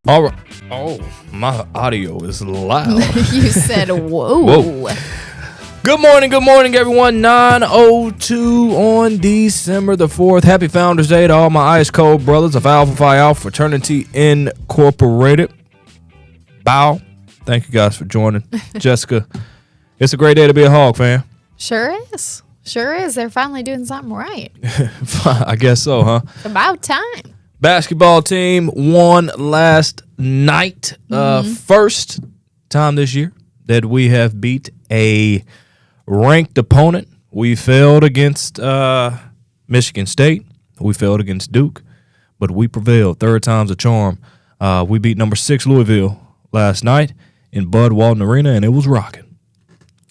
All right. Oh, my audio is loud. You said, whoa. Whoa. Good morning, everyone. 9:02 on December the 4th. Happy Founders Day to all my ice cold brothers of Alpha Phi Alpha Fraternity Incorporated. Bow. Thank you guys for joining. Jessica, it's a great day to be a Hog fan. Sure is. Sure is. They're finally doing something right. I guess so, huh? It's about time. Basketball team won last night. First time this year that we have beat a ranked opponent. We failed against Michigan State. We failed against Duke, but we prevailed. Third time's a charm. We beat number 6 Louisville last night in Bud Walton Arena, and it was rocking.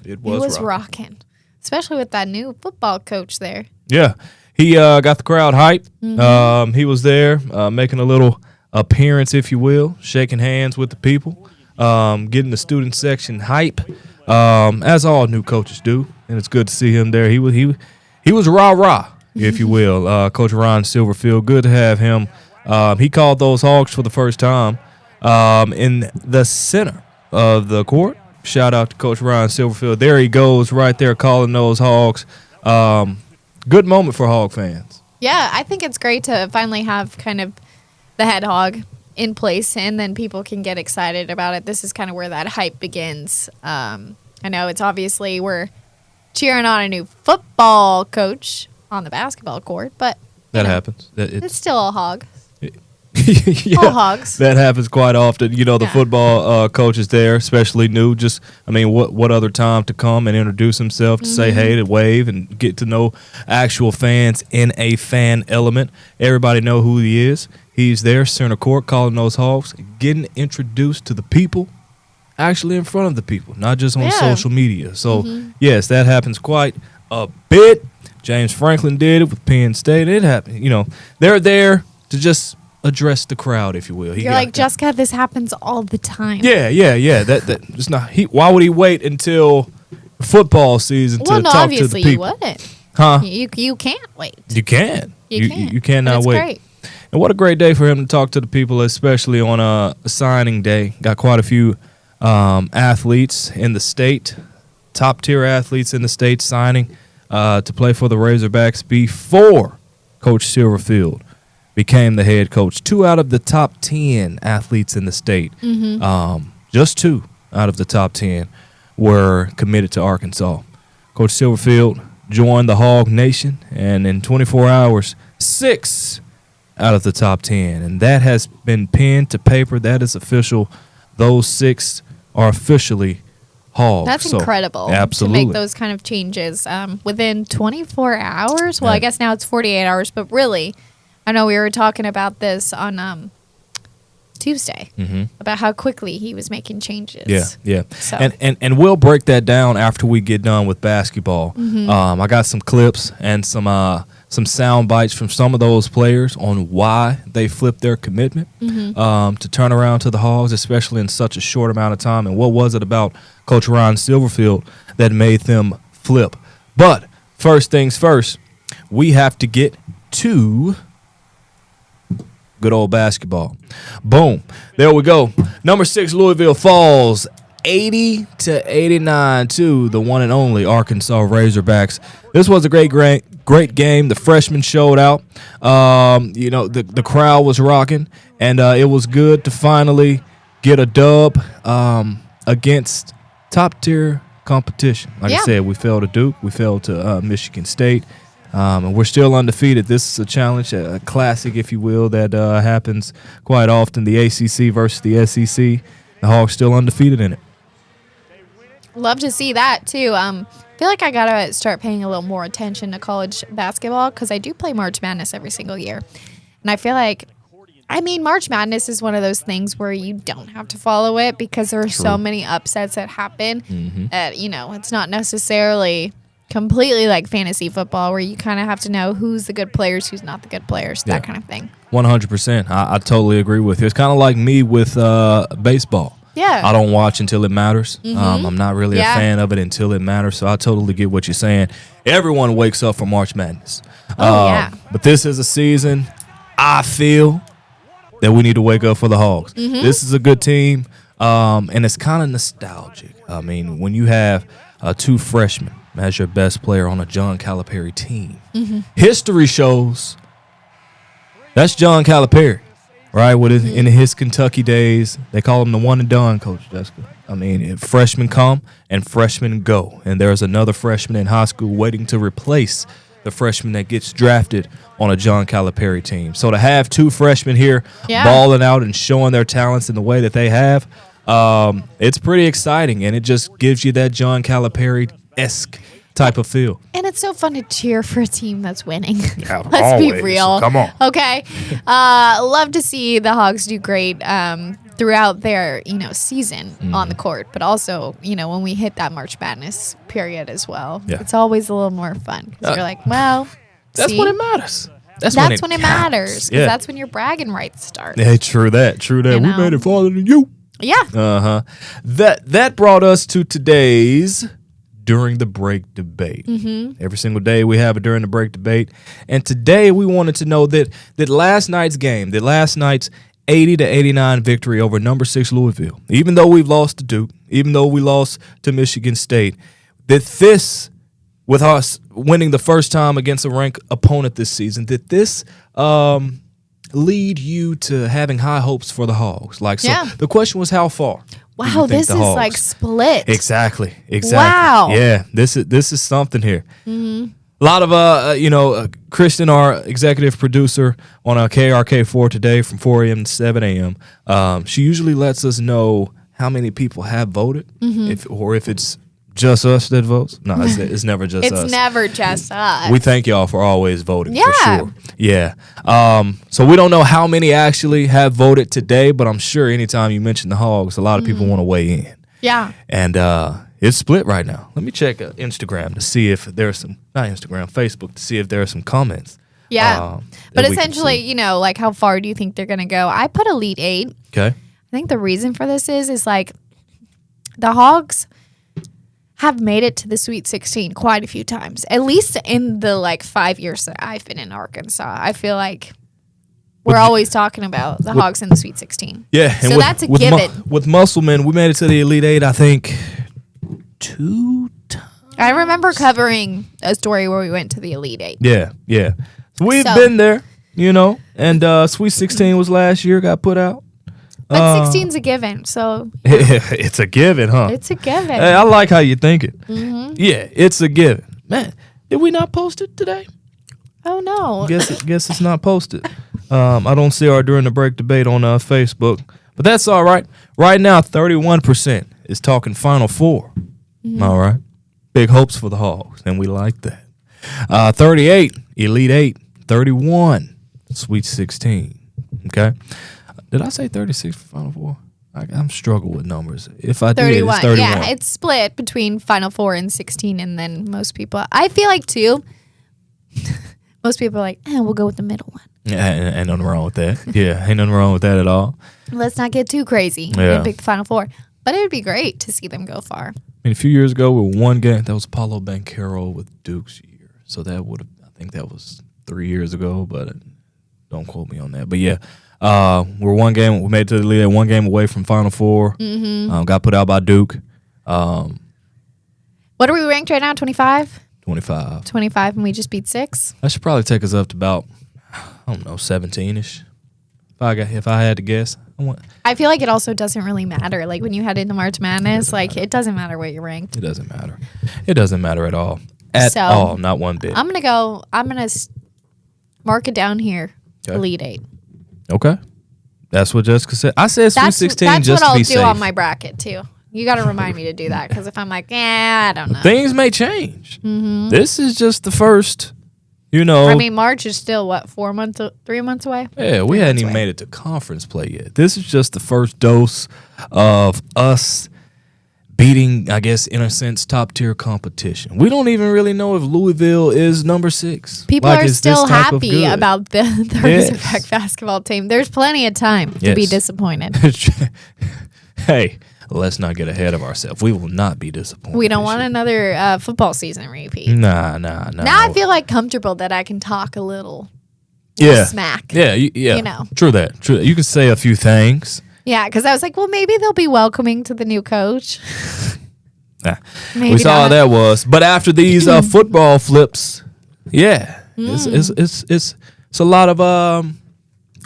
It was rocking, especially with that new football coach there. Yeah. He got the crowd hyped. He was there making a little appearance, if you will, shaking hands with the people, getting the student section hype, as all new coaches do. And it's good to see him there. He was rah-rah, if you will, Coach Ron Silverfield. Good to have him. He called those Hogs for the first time in the center of the court. Shout out to Coach Ron Silverfield. There he goes right there calling those Hogs. Good moment for Hog fans. Yeah, I think it's great to finally have kind of the head hog in place, and then people can get excited about it. This is kind of where that hype begins. I know it's obviously we're cheering on a new football coach on the basketball court, but that happens. It's still a hog. Yeah, all hogs. That happens quite often. You know, the football coach is there, especially new. Just, I mean, what other time to come and introduce himself, to say hey, to wave, and get to know actual fans in a fan element. Everybody know who he is. He's there, center court, calling those Hogs, getting introduced to the people, actually in front of the people, not just on social media. So, yes, that happens quite a bit. James Franklin did it with Penn State. It happened. You know, they're there to just address the crowd, if you will. You're like, Jessica, this happens all the time. Yeah. That it's not. Why would he wait until football season to talk to the obviously people? You wouldn't. Huh? You can't wait. You can. You cannot wait. Great. And what a great day for him to talk to the people, especially on a signing day. Got quite a few athletes in the state, top tier athletes in the state signing to play for the Razorbacks before Coach Silverfield became the head coach. 2 out of the top 10 athletes in the state, just 2 out of the top 10 were committed to Arkansas. Coach Silverfield joined the Hog Nation, and in 24 hours, 6 out of the top 10. And that has been pinned to paper. That is official. Those 6 are officially Hogs. That's incredible. Absolutely. To make those kind of changes within 24 hours. Well, I guess now it's 48 hours, but really, I know we were talking about this on Tuesday about how quickly he was making changes. Yeah. So. And we'll break that down after we get done with basketball. I got some clips and some sound bites from some of those players on why they flipped their commitment to turn around to the Hogs, especially in such a short amount of time. And what was it about Coach Ron Silverfield that made them flip? But first things first, we have to get to good old basketball. Boom. There we go. Number 6 Louisville falls 80-89 to the one and only Arkansas Razorbacks. This was a great game. The freshmen showed out. The crowd was rocking, and it was good to finally get a dub against top-tier competition. Like I said, we fell to Duke. We fell to Michigan State. And we're still undefeated. This is a challenge, a classic, if you will, that happens quite often. The ACC versus the SEC. The Hogs still undefeated in it. Love to see that, too. I feel like I got to start paying a little more attention to college basketball because I do play March Madness every single year. And I feel like, March Madness is one of those things where you don't have to follow it because there are so many upsets that happen. It's not necessarily completely like fantasy football where you kind of have to know who's the good players, who's not the good players, that kind of thing. 100%. I totally agree with you. It's kind of like me with baseball. Yeah. I don't watch until it matters. I'm not really a fan of it until it matters, so I totally get what you're saying. Everyone wakes up for March Madness. But this is a season, I feel, that we need to wake up for the Hogs. This is a good team, and it's kind of nostalgic. I mean, when you have 2 freshmen as your best player on a John Calipari team, history shows that's John Calipari, right? In his Kentucky days, they call him the one and done, Coach Jessica. I mean, freshmen come and freshmen go, and there's another freshman in high school waiting to replace the freshman that gets drafted on a John Calipari team. So to have 2 freshmen here balling out and showing their talents in the way that they have, it's pretty exciting, and it just gives you that John Calipari-esque type of feel. And it's so fun to cheer for a team that's winning. Yeah, Let's be real. Come on. Okay. Love to see the Hogs do great throughout their, season on the court, but also, when we hit that March Madness period as well. Yeah. It's always a little more fun. 'Cause you're like, well, That's when it matters. That's when it counts. matters. Because that's when your bragging rights start. Yeah, true that. We made it farther than you. Yeah. That brought us to today's During the Break debate. Every single day we have a During the Break debate. And today we wanted to know that last night's 80-89 victory over number 6 Louisville, even though we've lost to Duke, even though we lost to Michigan State, that this, with us winning the first time against a ranked opponent this season, that this lead you to having high hopes for the Hogs. The question was, how far? Wow, this is like split. Exactly. Wow. Yeah, this is something here. A lot of, Kristen, our executive producer on KARK4 today from 4 a.m. to 7 a.m., she usually lets us know how many people have voted, if it's just us that votes. No, it's never just us. It's never just us. We thank y'all for always voting, for sure. Yeah. So we don't know how many actually have voted today, but I'm sure anytime you mention the Hogs, a lot of people want to weigh in. Yeah. And it's split right now. Let me check Instagram to see if there's Facebook to see if there are some comments. Yeah. But essentially, like how far do you think they're going to go? I put Elite 8. Okay. I think the reason for this is like the Hogs have made it to the Sweet 16 quite a few times, at least in the 5 years that I've been in Arkansas. I feel like we're always talking about the Hogs in the Sweet 16. Yeah. So that's a given. With Musselman, we made it to the Elite 8, I think, 2 times. I remember covering a story where we went to the Elite 8. Yeah. So we've been there, and Sweet 16 was last year, got put out. But 16's a given, so. It's a given, huh? It's a given. Hey, I like how you think it. Yeah, it's a given. Man, did we not post it today? Oh, no. Guess it's not posted. I don't see our During the Break debate on Facebook, but that's all right. Right now, 31% is talking Final Four. All right. Big hopes for the Hogs, and we like that. 38, Elite 8. 31, Sweet 16. Okay. Did I say 36 for Final Four? I'm struggling with numbers. If I 31. did, it's 31. Yeah, it's split between Final Four and 16, and then most people. I feel like, too, most people are like, we'll go with the middle one. Yeah, ain't nothing wrong with that. Yeah, ain't nothing wrong with that at all. Let's not get too crazy. Yeah. And pick the Final Four. But it would be great to see them go far. I mean, a few years ago, we were one game. That was Paulo Banchero with Duke's year. So that would have, I think that was 3 years ago, but don't quote me on that. But yeah. We're one game. We made it to the lead. One game away from Final Four. Got put out by Duke. What are we ranked right now? 25. 25. 25, and we just beat 6. That should probably take us up to about 17ish. If I had to guess, I feel like it also doesn't really matter. Like when you head into March Madness, it doesn't matter where you're ranked. It doesn't matter. It doesn't matter at all. At all, not one bit. I'm gonna mark it down here. Okay. Elite 8. Okay. That's what Jessica said. I said Sweet 16 that's just to be safe. That's what I'll do on my bracket, too. You got to remind me to do that, because if I'm like, I don't know. Things may change. This is just the first, I mean, March is still, 3 months away? Yeah, we hadn't even made it to conference play yet. This is just the first dose of us beating, I guess, in a sense, top-tier competition. We don't even really know if Louisville is number 6. People are still happy about the Razorback basketball team. There's plenty of time to be disappointed. Hey, let's not get ahead of ourselves. We will not be disappointed. We don't want another football season repeat. Nah. Now I feel comfortable that I can talk a little Yeah. smack. Yeah. You know. True that. True that. You can say a few things. Yeah, because I was like, well, maybe they'll be welcoming to the new coach. Nah. Maybe We saw how not. that was. But after these football flips, yeah, it's a lot of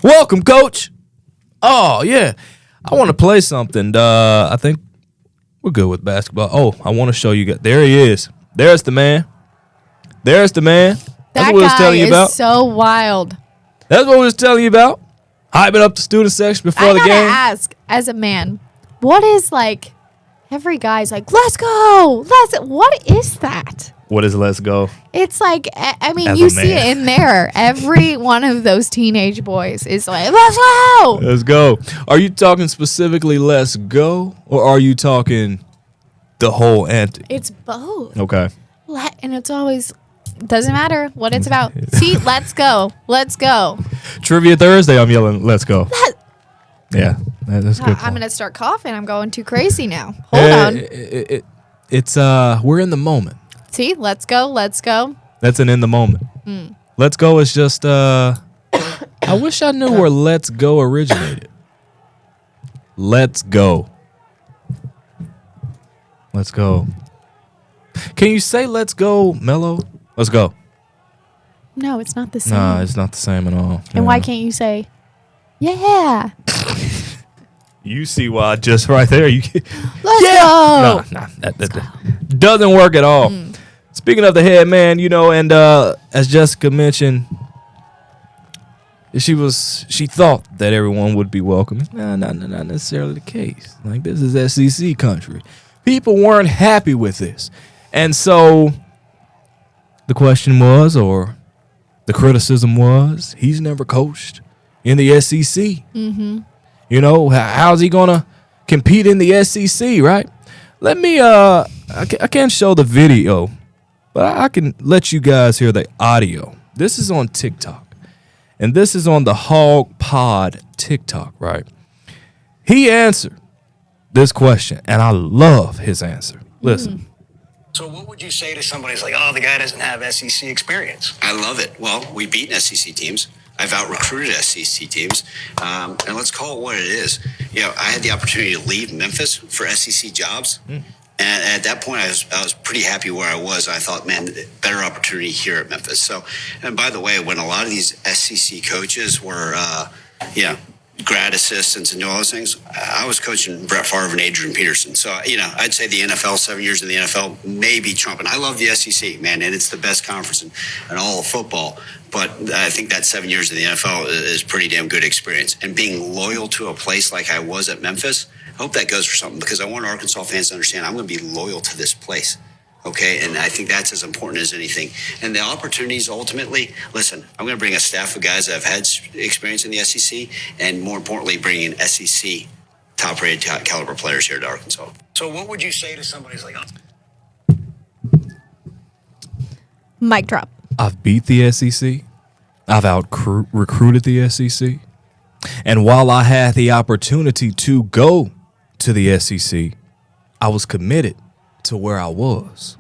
welcome, coach. Oh yeah, I want to play something. I think we're good with basketball. Oh, I want to show you guys. There he is. There's the man. There's the man. That's That what I was guy telling you is about. so wild. That's what we was telling you about. Hyping up the student section before I the gotta game. ask, as a man, what is like? Every guy's like, "Let's go, What is that? What is let's go? It's like, I mean, As you a see man. it in there. Every one of those teenage boys is like, "Let's go." Let's go. Are you talking specifically let's go, or are you talking the whole antic? It's both. Okay. And it's always doesn't matter what it's about. See, let's go, let's go. Trivia Thursday, I'm yelling, let's go. Yeah, that's a good. I'm gonna start coughing. I'm going too crazy now. Hold on. It's we're in the moment. See, let's go, let's go. That's an in the moment. Let's go is just I wish I knew where let's go originated. Let's go. Let's go. Can you say let's go, Mello? Let's go. No, it's not the same. Nah, it's not the same at all. And why can't you say, yeah, You see why just right there. You let's go? Nah, that doesn't work at all. Speaking of the head man, and as Jessica mentioned, she thought that everyone would be welcoming. Nah, not necessarily the case. Like, this is SEC country. People weren't happy with this. And so the question was, or the criticism was, he's never coached in the SEC. How's he going to compete in the SEC, right? Let me, I can't show the video, but I can let you guys hear the audio. This is on TikTok, and this is on the Hog Pod TikTok, right? He answered this question, and I love his answer. Listen. So what would you say to somebody who's like, oh, the guy doesn't have SEC experience? I love it. Well, we've beaten SEC teams. I've out-recruited SEC teams. And let's call it what it is. I had the opportunity to leave Memphis for SEC jobs. And at that point, I was pretty happy where I was. I thought, man, better opportunity here at Memphis. So, and by the way, when a lot of these SEC coaches were, grad assistants and all those things, I was coaching Brett Favre and Adrian Peterson. So, I'd say the NFL, 7 years in the NFL, maybe Trump. And I love the SEC, man, and it's the best conference in all of football. But I think that 7 years in the NFL is pretty damn good experience. And being loyal to a place like I was at Memphis, I hope that goes for something, because I want Arkansas fans to understand I'm going to be loyal to this place. Okay, and I think that's as important as anything. And the opportunities ultimately, listen, I'm going to bring a staff of guys that have had experience in the SEC, and more importantly, bringing in SEC top-rated caliber players here to Arkansas. So what would you say to somebody who's like, oh, Mic drop. I've beat the SEC. I've out-recruited the SEC. And while I had the opportunity to go to the SEC, I was committed to where I was.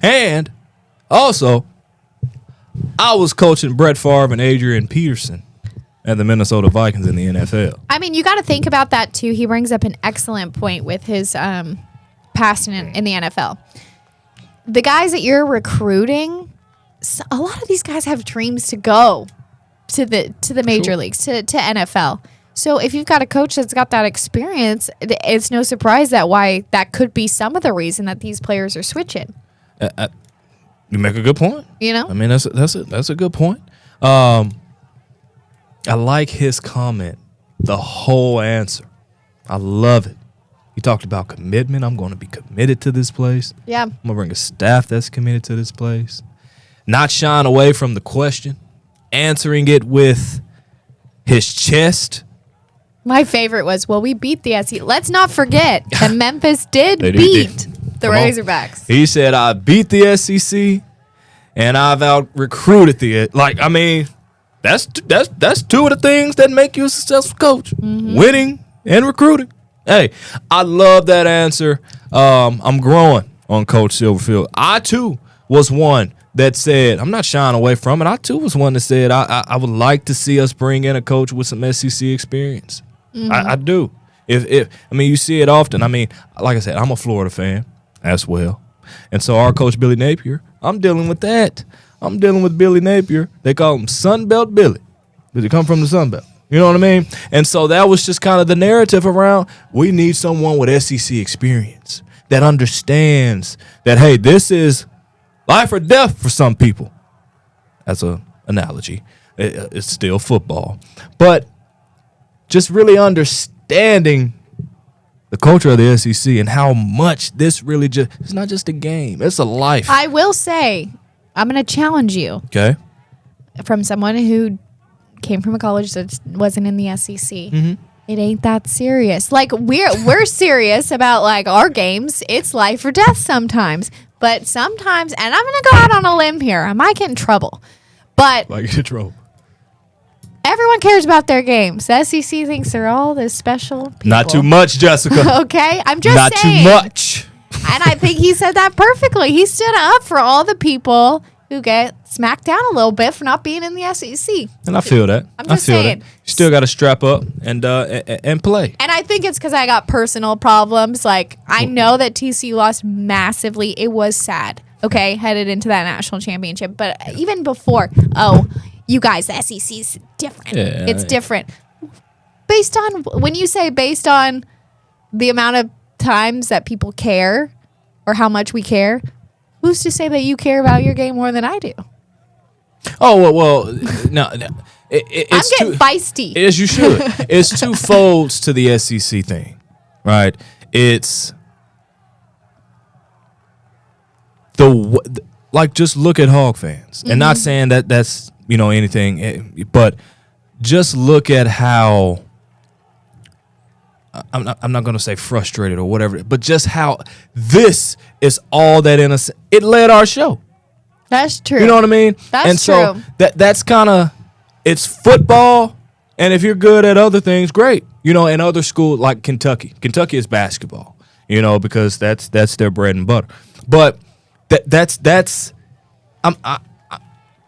And also, I was coaching Brett Favre and Adrian Peterson and the Minnesota Vikings in the NFL. I mean, you got to think about that too. He brings up an excellent point with his past in the NFL. The guys that you're recruiting, a lot of these guys have dreams to go to the major leagues, to NFL. So if you've got a coach that's got that experience, it's no surprise that could be some of the reason that these players are switching. You make a good point. I mean, that's a good point. I like his comment, the whole answer. I love it. He talked about commitment. I'm going to be committed to this place. Yeah. I'm going to bring a staff that's committed to this place. Not shying away from the question, answering it with his chest. My favorite was, well, we beat the SEC. Let's not forget that Memphis did They beat the Come on. Razorbacks. He said, I beat the SEC and I've out-recruited the... I mean, that's two of the things that make you a successful coach. Winning and recruiting. Hey, I love that answer. I'm growing on Coach Silverfield. I, too, was one that said, I'm not shying away from it. I too was one that said I would like to see us bring in a coach with some SEC experience. I do. If I mean, you see it often. I mean, like I said, I'm a Florida fan as well, and so our coach Billy Napier, I'm dealing with that. I'm dealing with Billy Napier. They call him Sunbelt Billy because he come from the Sunbelt. You know what I mean? And so that was just kind of the narrative around, we need someone with SEC experience that understands that, hey, this is life or death for some people. That's an analogy. It's still football. But just really understanding the culture of the SEC and how much this really just, it's not just a game. It's a life. I will say, I'm going to challenge you. Okay. From someone who came from a college that wasn't in the SEC. Mm-hmm. It ain't that serious. Like we're serious about like our games. It's life or death sometimes. But sometimes, and I'm gonna go out on a limb here. I might get in trouble. But Might get in trouble. Everyone cares about their games. The SEC thinks they're all this special people. Not too much, Jessica. Okay? I'm just Not saying. too much. And I think he said that perfectly. He stood up for all the people who get smacked down a little bit for not being in the SEC. And I feel that. I'm just I feel saying. that. You still got to strap up and play. And I think it's because I got personal problems. Like, I know that TCU lost massively. It was sad, okay, headed into that national championship. But even before, you guys, the SEC's different. Yeah, It's different. Based on, when you say based on the amount of times that people care or how much we care, who's to say that you care about your game more than I do? Oh, well, no. It's I'm getting feisty. As you should. It's two folds to the SEC thing, right? It's like, just look at Hog fans. And not saying that that's, anything, but just look at how, I'm not going to say frustrated or whatever, but just how this is all that innocent. It led our show. That's true. You know what I mean? That's so true. That's kind of, it's football, and if you're good at other things, great. In other schools like Kentucky is basketball. Because that's their bread and butter. But that's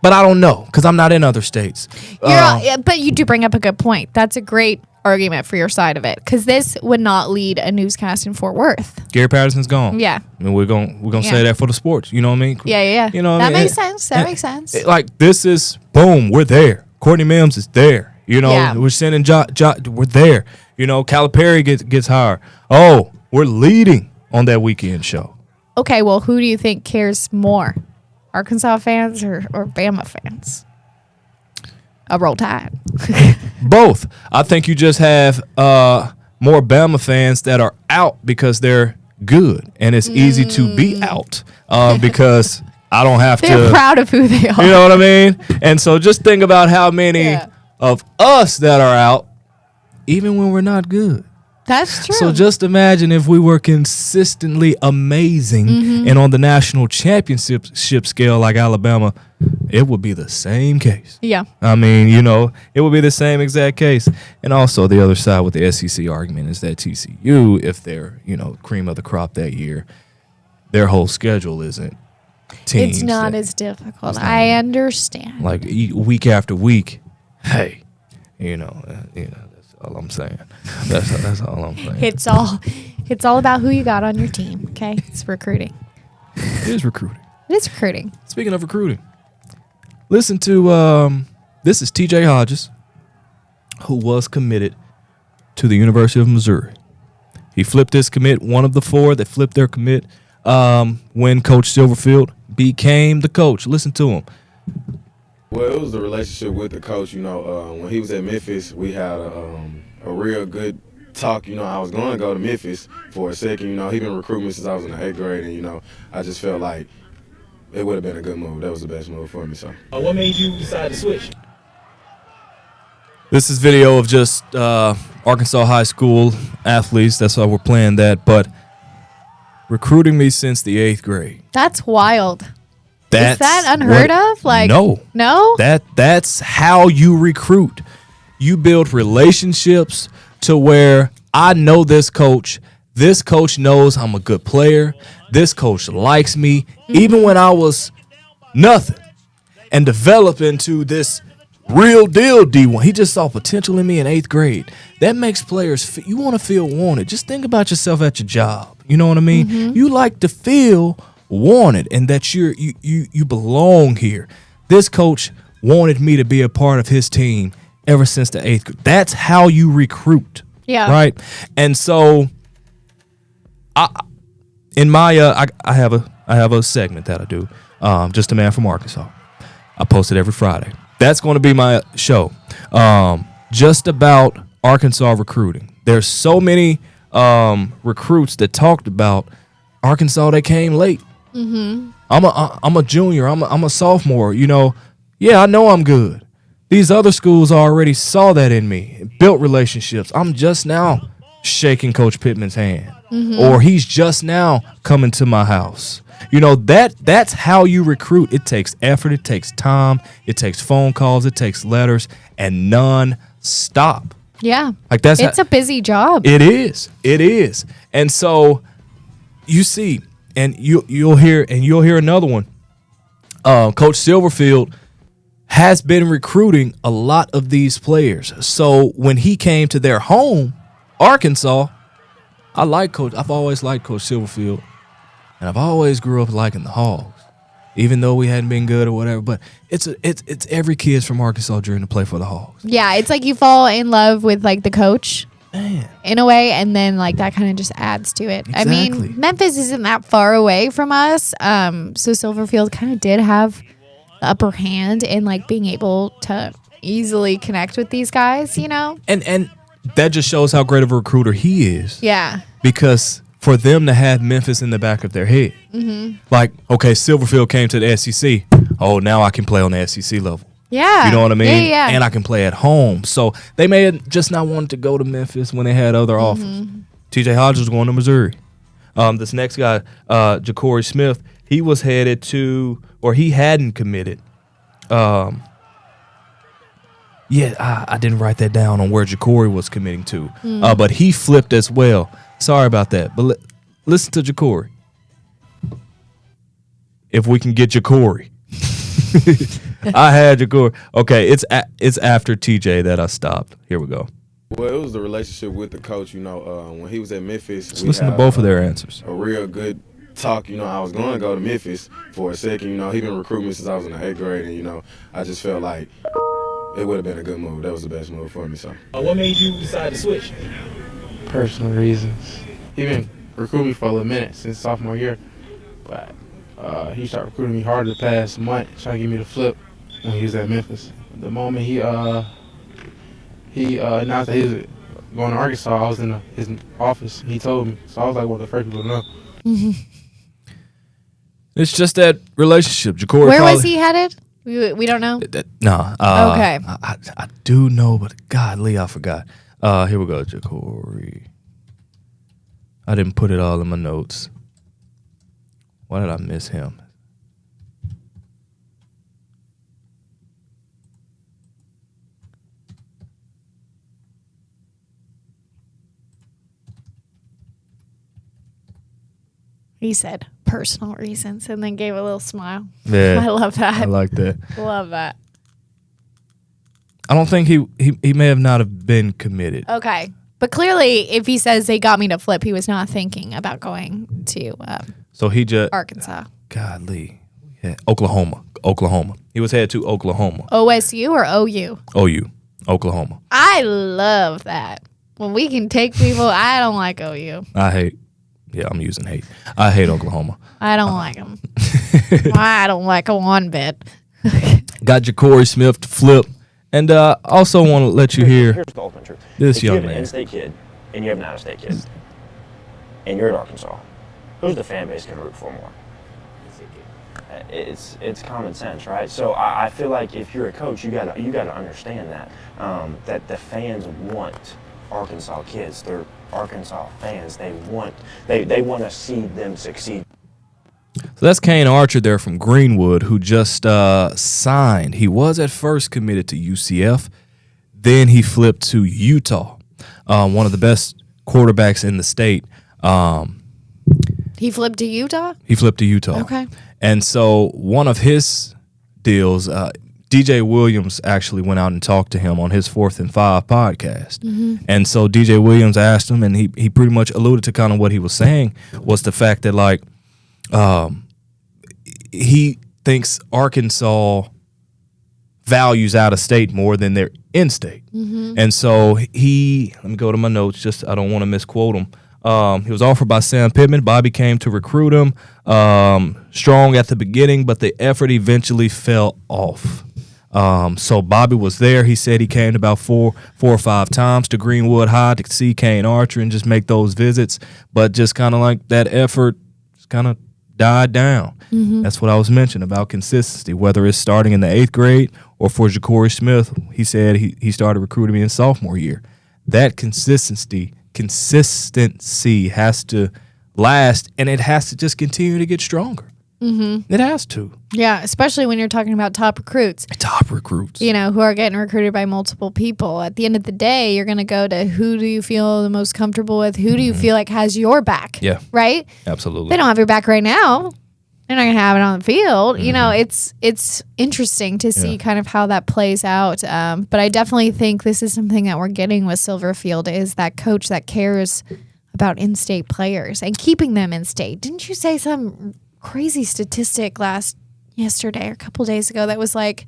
but I don't know because I'm not in other states. But you do bring up a good point. That's a great argument for your side of it because this would not lead a newscast in Fort Worth. Gary Patterson's gone. Yeah. I mean, we're gonna say that for the sports. You know what I mean? Yeah. That makes sense. That makes sense. Like, this is boom. We're there. Courtney Mims is there. Yeah. We're sending we're there. Calipari gets hired. Oh, we're leading on that weekend show. Okay, well, who do you think cares more? Arkansas fans or Bama fans? A Roll Tide. Both. I think you just have more Bama fans that are out because they're good, and it's easy to be out because I don't have They're proud of who they are. You know what I mean? And so just think about how many of us that are out, even when we're not good. That's true. So just imagine if we were consistently amazing and on the national championship scale like Alabama, it would be the same case. Yeah. I mean, it would be the same exact case. And also the other side with the SEC argument is that TCU, if they're, cream of the crop that year, their whole schedule isn't teams. It's not as difficult. I understand. Like week after week, hey, that's all I'm saying. That's all I'm saying. It's all about who you got on your team. Okay, it's recruiting. It is recruiting. It is recruiting. Speaking of recruiting, listen to this is T.J. Hodges, who was committed to the University of Missouri. He flipped his commit, one of the four that flipped their commit when Coach Silverfield became the coach. Listen to him. Well, it was the relationship with the coach. When he was at Memphis, we had a real good talk. I was going to go to Memphis for a second. He been recruiting me since I was in the 8th grade, and I just felt like it would have been a good move. That was the best move for me. So, what made you decide to switch? This is video of just Arkansas high school athletes. That's why we're playing that. But recruiting me since the 8th grade. That's wild. Is that unheard of? Like, no. That's how you recruit. You build relationships to where I know this coach. This coach knows I'm a good player. This coach likes me. Even when I was nothing, and develop into this real deal D1. He just saw potential in me in 8th grade. That makes players, you want to feel wanted. Just think about yourself at your job. You know what I mean? You like to feel wanted and that you belong here. This coach wanted me to be a part of his team ever since the 8th grade. That's how you recruit. Yeah. Right? And so I have a segment that I do, Just a Man from Arkansas. I post it every Friday. That's going to be my show, just about Arkansas recruiting. There's so many recruits that talked about Arkansas that came late. I'm a junior. I'm a sophomore. You know, I know I'm good. These other schools already saw that in me, built relationships. I'm just now shaking Coach Pittman's hand, or he's just now coming to my house. You know, that's how you recruit. It takes effort. It takes time. It takes phone calls. It takes letters, and non-stop. Yeah. Like it's a busy job. It is. It is. And so you see, and you'll hear another one. Coach Silverfield has been recruiting a lot of these players. So when he came to their home, Arkansas, I've always liked Coach Silverfield. And I've always grew up liking the Hogs, even though we hadn't been good or whatever. But it's every kid's from Arkansas dream to play for the Hogs. Yeah, it's like you fall in love with like the coach, Man. in a way, and then like that kind of just adds to it. Exactly. I mean, Memphis isn't that far away from us, so Silverfield kind of did have the upper hand in like being able to easily connect with these guys, you know. And that just shows how great of a recruiter he is. Yeah. Because for them to have Memphis in the back of their head, like, okay, Silverfield came to the SEC. Oh, now I can play on the SEC level. Yeah. You know what I mean? Yeah. And I can play at home. So they may have just not wanted to go to Memphis when they had other offers. TJ Hodges was going to Missouri. This next guy, Ja'Cory Smith, he was headed to, or he hadn't committed. I didn't write that down on where Ja'Cory was committing to. But he flipped as well. Sorry about that. But listen to Ja'Cory. If we can get Ja'Cory. I had Ja'Cory. Okay, it's after TJ that I stopped. Here we go. Well, it was the relationship with the coach. You know, when he was at Memphis, Just listen to both of their answers. A real good talk. You know, I was going to go to Memphis for a second. You know, he been recruiting me since I was in the 8th grade, and you know, I just felt like it would have been a good move. That was the best move for me. So. What made you decide to switch? Personal reasons. He been recruiting me for a little minute since sophomore year, but he started recruiting me hard the past month, trying to get me to flip when he was at Memphis. The moment he announced that he was going to Arkansas, I was in his office. He told me, so I was like one of the first people to know. It's just that relationship. Ja'Cory. Where was he headed? We don't know. No. Okay. I do know, but godly, I forgot. Here we go, Ja'Cory. I didn't put it all in my notes. Why did I miss him? He said personal reasons and then gave a little smile. Yeah. I love that. I like that. Love that. I don't think he may have not have been committed. Okay. But clearly, if he says they got me to flip, he was not thinking about going to So he just Arkansas. Godly. Yeah. Oklahoma. He was headed to Oklahoma. OSU or OU? OU. Oklahoma. I love that. When we can take people, I don't like OU. I'm using hate. I hate Oklahoma. I don't like them. I don't like them one bit. Got Ja'Cory Smith to flip. And also want to let you hear Here's the ultimate truth. this if you young have an man. in-state kid and you have an out-of-state kid, and you're at Arkansas, who's the fan base going to root for more? It's common sense, right? So I feel like if you're a coach, you got to understand that the fans want Arkansas kids. They're Arkansas fans. They want to see them succeed. So that's Kane Archer there from Greenwood, who just signed. He was at first committed to UCF. Then he flipped to Utah, one of the best quarterbacks in the state. He flipped to Utah? He flipped to Utah. Okay. And so one of his deals, DJ Williams actually went out and talked to him on his 4th and 5 podcast. And so DJ Williams asked him, and he pretty much alluded to kind of what he was saying, was the fact that, like, he thinks Arkansas values out of state more than their in-state. And so let me go to my notes, just I don't want to misquote him. He was offered by Sam Pittman. Bobby came to recruit him, strong at the beginning, but the effort eventually fell off. So Bobby was there. He said he came about four or five times to Greenwood High to see Kane Archer and just make those visits, but just kind of like that effort just kind of died down. That's what I was mentioning about consistency, whether it's starting in the 8th grade or for Ja'Cory Smith. He said he started recruiting me in sophomore year. That consistency has to last, and it has to just continue to get stronger. It has to. Yeah, especially when you're talking about top recruits. Top recruits. You know, who are getting recruited by multiple people. At the end of the day, you're going to go to who do you feel the most comfortable with? Who do you feel like has your back? Yeah. Right? Absolutely. They don't have your back right now. They're not going to have it on the field. You know, it's interesting to see kind of how that plays out. But I definitely think this is something that we're getting with Silverfield is that coach that cares about in-state players and keeping them in-state. Didn't you say some crazy statistic yesterday or a couple days ago that was like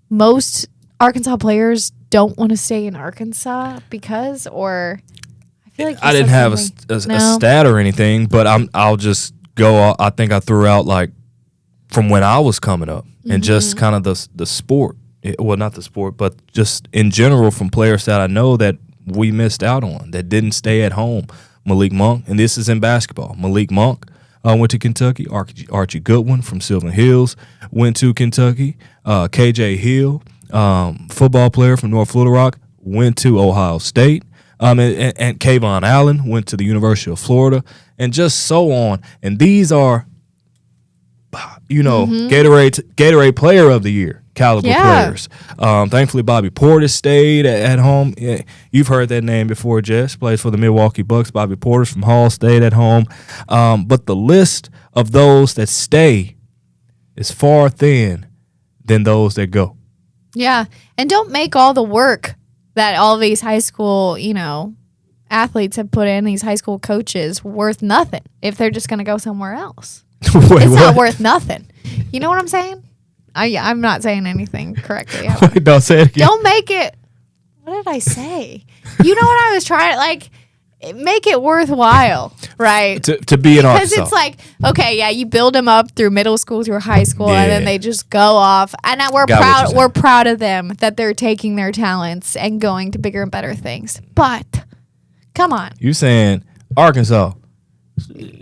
most Arkansas players don't want to stay in Arkansas because, or I feel like I didn't have a stat or anything, but I'll just go. I think I threw out like from when I was coming up and just kind of the sport. Well, not the sport, but just in general from players that I know that we missed out on that didn't stay at home. Malik Monk, and this is in basketball. Malik Monk went to Kentucky. Archie Goodwin from Sylvan Hills went to Kentucky. KJ Hill, football player from North Little Rock, went to Ohio State. And Kayvon Allen went to the University of Florida, and just so on. And these are, Gatorade Player of the Year caliber players. Thankfully, Bobby Portis stayed at home. Yeah, you've heard that name before, Jess. Plays for the Milwaukee Bucks. Bobby Portis from Hall stayed at home. But the list of those that stay is far thin than those that go. Yeah, and don't make all the work that all these high school, athletes have put in, these high school coaches, worth nothing if they're just going to go somewhere else. It's not worth nothing. You know what I'm saying? I'm not saying anything correctly. Wait, don't say it again. Don't make it. What did I say? You know what I was trying? Like, make it worthwhile, right? to be in Arkansas. Because it's like, okay, yeah, you build them up through middle school, through high school, and then they just go off. And we're proud. We're proud of them that they're taking their talents and going to bigger and better things. Come on. You saying Arkansas?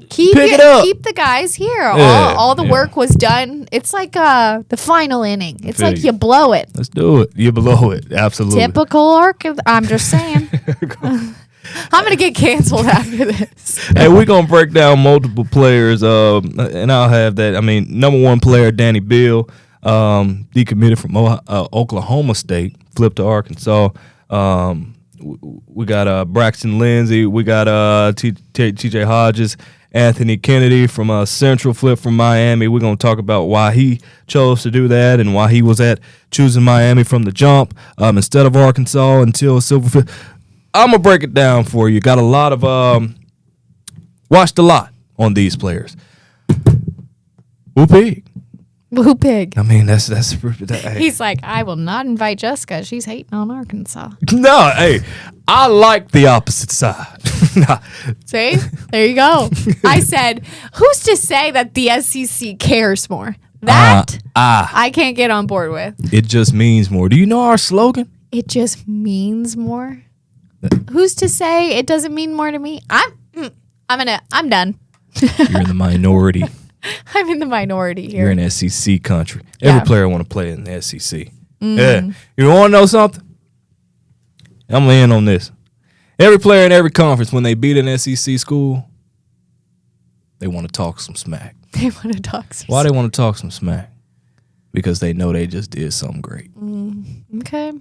Keep the guys here. Yeah, all the work was done. It's like the final inning. It's like you blow it. Let's do it. You blow it. Absolutely. Typical Arkansas. I'm just saying. I'm going to get canceled after this. Hey, we're going to break down multiple players, and I'll have that. I mean, number one player, Danny Bill, decommitted from Oklahoma State, flipped to Arkansas. We got Braxton Lindsey. We got T.J. Hodges, Anthony Kennedy from Central, flip from Miami. We're going to talk about why he chose to do that and why he was choosing Miami from the jump instead of Arkansas until Silverfield. I'm going to break it down for you. Got a lot of watched a lot on these players. Who pig? Who pig? I mean, that's He's like, I will not invite Jessica. She's hating on Arkansas. No, hey, I like the opposite side. See? There you go. I said, who's to say that the SEC cares more? That I can't get on board with. It just means more. Do you know our slogan? It just means more. Who's to say it doesn't mean more to me? I'm done. You're in the minority. I'm in the minority here. You're in SEC country. Every player want to play in the SEC. Yeah. You want to know something? I'm going to end on this. Every player in every conference, when they beat an SEC school, they want to talk some smack. They want to talk some Why they want to talk some smack? Because they know they just did something great. Okay.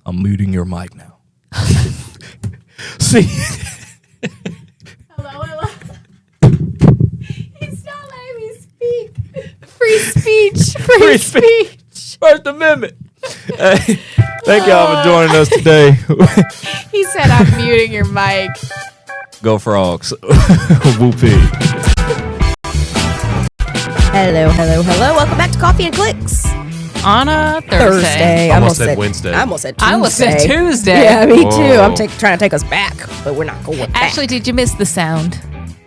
I'm muting your mic now. See? Hello. Free speech. First Amendment. Hey, thank y'all for joining us today. He said, "I'm muting your mic." Go Frogs. Whoopee. Hello. Welcome back to Coffee and Clicks. On a Thursday. I Almost said Wednesday. I almost said Tuesday. I almost said Tuesday. Yeah, me too. Whoa. I'm trying to take us back, but we're not going back. Actually, did you miss the sound?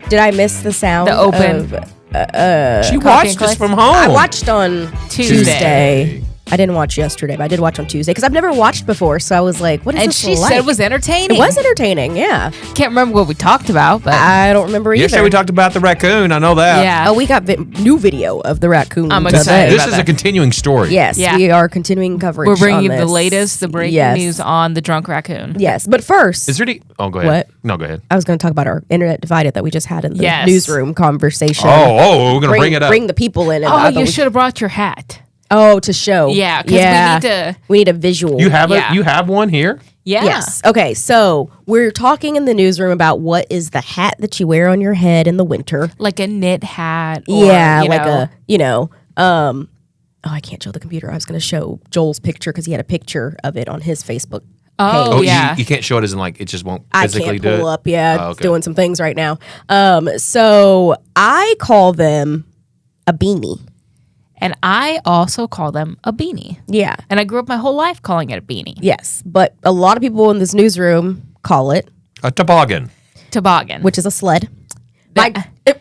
Did I miss the sound? The open. She Coffee watched and us Clicks? from home. I watched on Tuesday. Tuesday. I didn't watch yesterday, but I did watch on Tuesday because I've never watched before. So I was like, "What is And this she like?" said it was entertaining. It was entertaining. Yeah, Can't remember what we talked about, but I don't remember either. Yesterday we talked about the raccoon. I know that. yeah. Oh, we got new video of the raccoon. I'm today. excited This about is a that. continuing story. Yes, Yeah. we are continuing coverage. We're bringing on you the this. latest, the breaking Yes. news on the drunk raccoon. Yes, but first, Is there any? Oh, go ahead. What? No, go ahead. I was going to talk about our internet divided that we just had in the Yes. newsroom conversation. Oh, we're gonna bring it up. Bring the people in. And Oh, I thought you we- should have brought your hat. Oh, to show. Yeah, 'cause we need to- We need a visual. You have Yeah. You have one here. Yeah. Yes. Okay, so we're talking in the newsroom about what is the hat that you wear on your head in the winter. Like a knit hat. Or, Yeah, you know, oh, I can't show the computer. I was going to show Joel's picture because he had a picture of it on his Facebook. Oh, page. yeah. You can't show it as in like it just won't I physically can't do it. pull up. Yeah, Oh, it's okay. doing some things right now. So I call them a beanie. And I also call them a beanie. Yeah. And I grew up my whole life calling it a beanie. Yes, but a lot of people in this newsroom call it, A toboggan. Toboggan. which is a sled.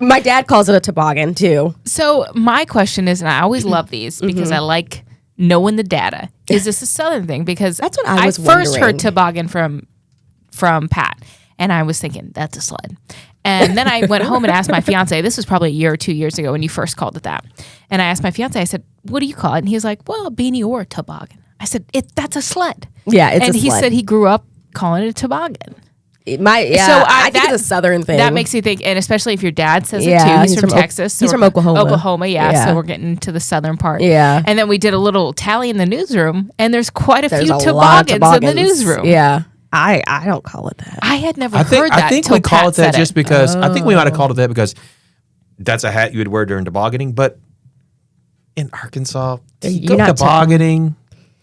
My dad calls it a toboggan too. So my question is, and I always love these because I like knowing the data. Is this a Southern thing? Because That's what I was first wondering. heard toboggan from Pat, and I was thinking that's a sled. And then I went home and asked my fiance. This was probably a year or 2 years ago when you first called it that. And I asked my fiance. I said, "What do you call it?" And he was like, "Well, a beanie or a toboggan." I said, "That's a sled." Yeah, it's and a he sled. said he grew up calling it a toboggan. I think it's a Southern thing. That makes me think, and especially if your dad says it Yeah, too. He's he's from from Texas. he's so from we're- Oklahoma. Oklahoma, yeah. Yeah. So we're getting to the southern part. Yeah. And then we did a little tally in the newsroom, and there's quite a There's few a lot of toboggans in the toboggans. newsroom. Yeah, I don't call it that. I had never I think heard that. I think till we call Pat it that said just because I think we might have called it that because that's a hat you would wear during tobogganing. But in Arkansas, do you You're go not tobogganing?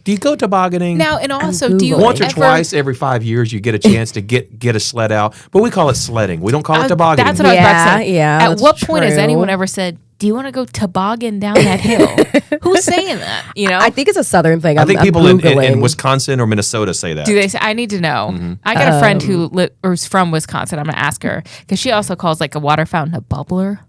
Do you go tobogganing? Now, and also, do you Googling. Once or ever- twice every 5 years, you get a chance to get a sled out. But we call it sledding. We don't call it tobogganing. That's what I was about to Yeah, say. yeah, At that's what point has true. anyone ever said, "Do you want to go toboggan down that hill"? Who's saying that? You know, I think it's a Southern thing. I think I'm people in Googling. Wisconsin or Minnesota say that. do they say? I need to know. I got a friend who's from Wisconsin. I'm gonna ask her because she also calls like a water fountain a bubbler.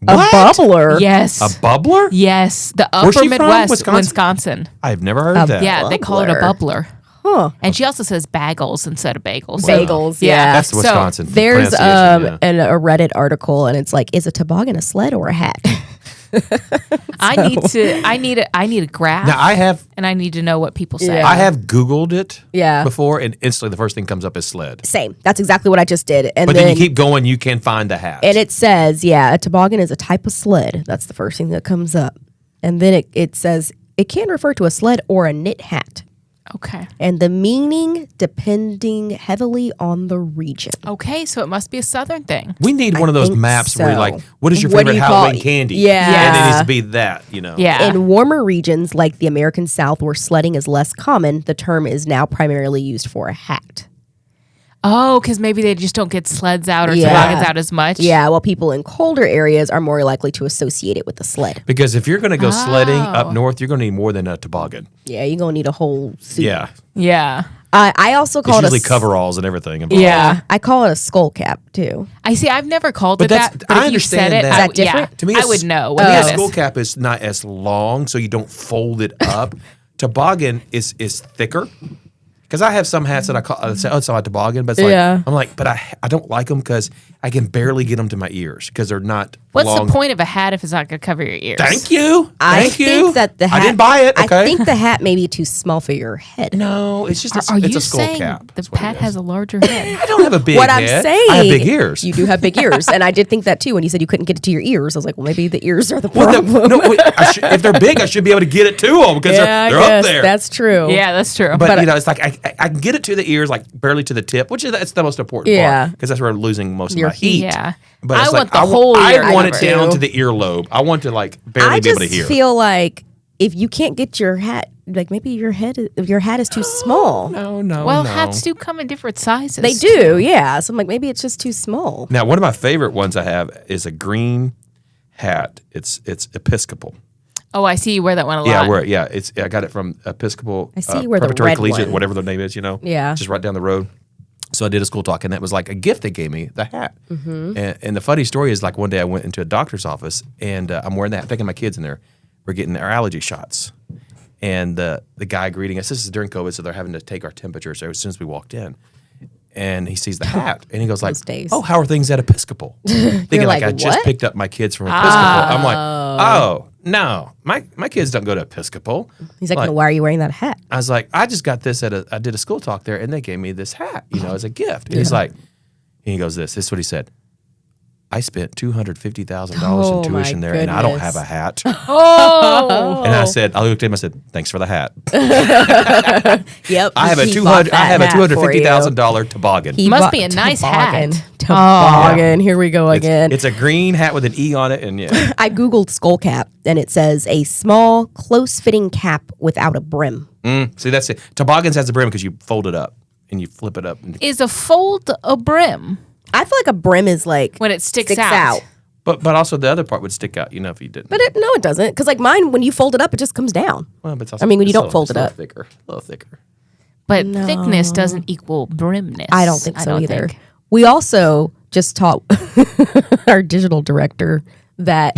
a What? bubbler. Yes. A bubbler? Yes. The Where's upper she from? Midwest, Wisconsin? Wisconsin. I've never heard of that. Yeah, they call it a Bubbler. bubbler. Huh. And she also says bagels instead of bagels. Bagels. Yeah. Yeah. That's the So, Wisconsin. There's pronunciation, yeah. a Reddit article, and it's like, is a toboggan a sled or a hat? I need a graph. Now I have and I need to know what people say. Yeah. I have Googled it Yeah. before, and instantly the first thing comes up is sled. Same. That's exactly what I just did. And But then you keep going, you can find the hat. and it says, yeah, a toboggan is a type of sled. That's the first thing that comes up. And then it says it can refer to a sled or a knit hat. Okay. And the meaning depending heavily on the region. Okay, so it must be a southern thing. we need one of those think maps where you're so. like, what is your What do favorite you call Halloween it? candy? Yeah. And it needs to be that, you know. Yeah. In warmer regions like the American South where sledding is less common, the term is now primarily used for a hat. Oh, because maybe they just don't get sleds out or Yeah. toboggans out as much. Yeah, while people in colder areas are more likely to associate it with the sled. Because if you're going to go sledding Oh. up north, you're going to need more than a toboggan. Yeah, you're going to need a whole suit. Yeah. Yeah. I also It's call it usually a coveralls and everything. Yeah. I call it a skull cap too. I see. I've never called But it that's- that. But I if you said understand it, that. I, Is that different? Yeah, To me, I would know what To me, a that skull is. cap is not as long, so you don't fold it up. Toboggan is thicker. Because I have some hats that I say, oh, it's a toboggan, but it's like, Yeah. I'm like, but I don't like them because I can barely get them to my ears because they're not What's long. the point of a hat if it's not going to cover your ears? Thank you. I Thank you. think that the hat, I didn't buy it. Okay. I think the hat may be too small for your head. no, it's just Are it's you a skull saying cap. the That's what it Pat is. has a larger head? I don't have a big What head. I'm saying, I have big ears. You do have big ears, and I did think that too. When you said you couldn't get it to your ears, I was like, well, maybe the ears are the Well, problem. no, wait, if they're big, I should be able to get it to them because yeah, they're I up guess there. that's true. Yeah, that's true. But you know, it's like I can get it to the ears, like barely to the tip, which is that's the most important Yeah. part because that's where I'm losing most Your of my heat. Yeah. But I it's want like, the whole ear I want it covered. down to the earlobe. I want to like barely I be able to just hear. feel like if you can't get your hat, like maybe your hat is too small. No. Well, hats do come in different sizes. They do, yeah. So I'm like, maybe it's just too small. Now, one of my favorite ones I have is a green hat. It's Episcopal. Oh, I see you wear that one a lot. I got it from Episcopal. I see you wear the Preparatory red Collegiate, one. whatever their name is, Yeah. just right down the road. So I did a school talk, and that was like a gift they gave me, the hat. Mm-hmm. And the funny story is, like, one day I went into a doctor's office, and I'm wearing that, taking my kids in there. We're getting our allergy shots. And the guy greeting us, this is during COVID, so they're having to take our temperature. So as soon as we walked in, and he sees the hat, and he goes like, Those days. "Oh, how are things at Episcopal?" Thinking like, I just "What?" picked up my kids from Episcopal. I'm like, "Oh no, my kids don't go to Episcopal." He's like, no, why are you wearing that hat? I was like, I just got this I did a school talk there, and they gave me this hat, as a gift. And he's like, and he goes, this is what he said. I spent $250,000 Oh, in tuition my there, and I don't goodness. have a hat. Oh. And I looked at him, I said, thanks for the hat. Yep. I have a he bought that hat for you. $250,000 toboggan. He Must bought be a nice toboggan. hat. Toboggan. Here we go again. It's a green hat with an E on it, and yeah. I Googled skull cap, and it says a small, close-fitting cap without a brim. See, that's it. Toboggans has the brim because you fold it up and you flip it up. Is a fold a brim I feel like a brim is like when it sticks out? But also the other part would stick out, if you didn't. But no, it doesn't. Because like mine, when you fold it up, it just comes down. Well, but it's also, I mean, when you it's don't a little- fold it's it a up. little thicker. But thickness doesn't equal brimness. I don't think so don't either. think. We also just taught our digital director that